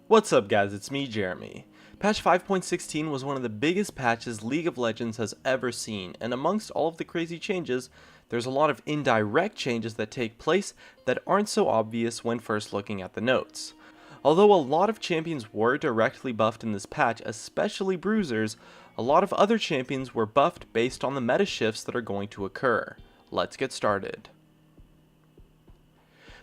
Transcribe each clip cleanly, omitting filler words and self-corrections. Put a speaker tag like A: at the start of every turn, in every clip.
A: What's up guys, it's me Jeremy. Patch 5.16 was one of the biggest patches League of Legends has ever seen, and amongst all of the crazy changes, there's a lot of indirect changes that take place that aren't so obvious when first looking at the notes. Although a lot of champions were directly buffed in this patch, especially bruisers, a lot of other champions were buffed based on the meta shifts that are going to occur. Let's get started.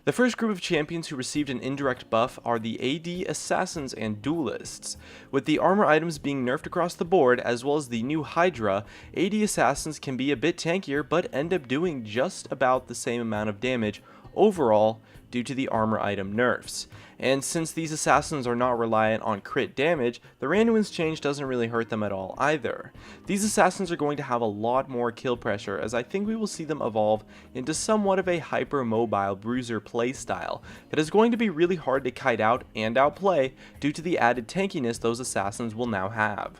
A: The first group of champions who received an indirect buff are the AD Assassins and Duelists. With the armor items being nerfed across the board as well as the new Hydra, AD Assassins can be a bit tankier but end up doing just about the same amount of damage overall due to the armor item nerfs. And since these assassins are not reliant on crit damage, the randomness change doesn't really hurt them at all either. These assassins are going to have a lot more kill pressure, as I think we will see them evolve into somewhat of a hyper-mobile bruiser playstyle that is going to be really hard to kite out and outplay due to the added tankiness those assassins will now have.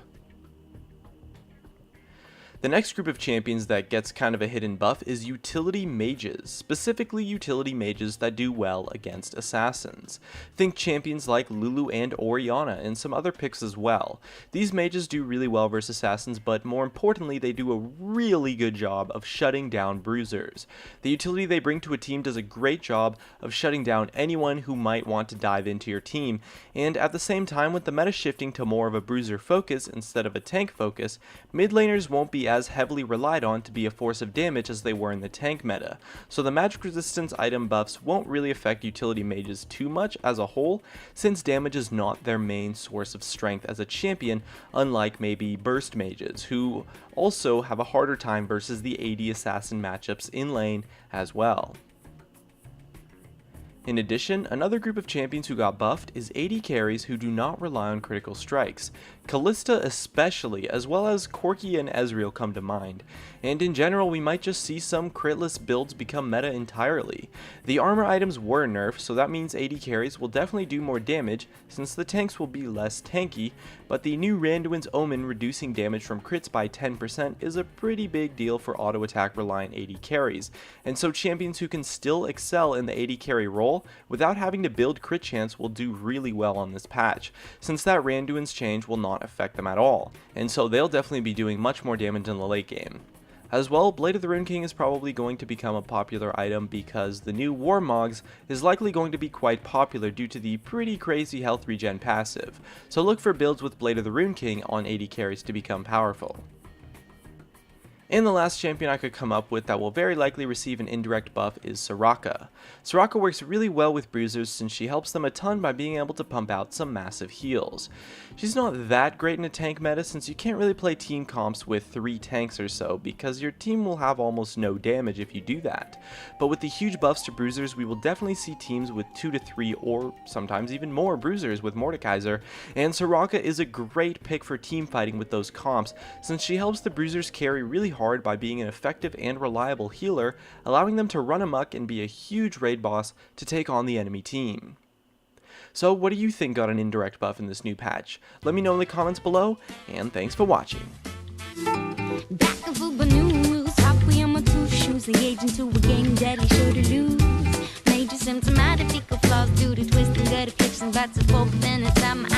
A: The next group of champions that gets kind of a hidden buff is utility mages, specifically utility mages that do well against assassins. Think champions like Lulu and Orianna and some other picks as well. These mages do really well versus assassins, but more importantly they do a really good job of shutting down bruisers. The utility they bring to a team does a great job of shutting down anyone who might want to dive into your team, and at the same time, with the meta shifting to more of a bruiser focus instead of a tank focus, mid laners won't be as heavily relied on to be a force of damage as they were in the tank meta, so the magic resistance item buffs won't really affect utility mages too much as a whole, since damage is not their main source of strength as a champion, unlike maybe burst mages, who also have a harder time versus the AD assassin matchups in lane as well. In addition, another group of champions who got buffed is AD carries who do not rely on critical strikes. Kalista especially, as well as Corki and Ezreal come to mind, and in general we might just see some critless builds become meta entirely. The armor items were nerfed, so that means AD carries will definitely do more damage since the tanks will be less tanky, but the new Randuin's Omen reducing damage from crits by 10% is a pretty big deal for auto attack reliant AD carries, and so champions who can still excel in the AD carry role without having to build crit chance will do really well on this patch, since that Randuin's change will not affect them at all, and so they'll definitely be doing much more damage in the late game. As well, Blade of the Rune King is probably going to become a popular item because the new Warmogs is likely going to be quite popular due to the pretty crazy health regen passive, so look for builds with Blade of the Rune King on AD carries to become powerful. And the last champion I could come up with that will very likely receive an indirect buff is Soraka. Soraka works really well with bruisers since she helps them a ton by being able to pump out some massive heals. She's not that great in a tank meta since you can't really play team comps with 3 tanks or so because your team will have almost no damage if you do that. But with the huge buffs to bruisers, we will definitely see teams with 2 to 3 or sometimes even more bruisers with Mordekaiser, and Soraka is a great pick for team fighting with those comps since she helps the bruisers carry really hard by being an effective and reliable healer, allowing them to run amok and be a huge raid boss to take on the enemy team. So what do you think got an indirect buff in this new patch? Let me know in the comments below, and thanks for watching.
B: Back of a news, halfway on my 2 shoes, engaged into a game that he sure to lose. Major symptomatic fecal flaws due to twisting, gutter flips and bats of both, then it's at my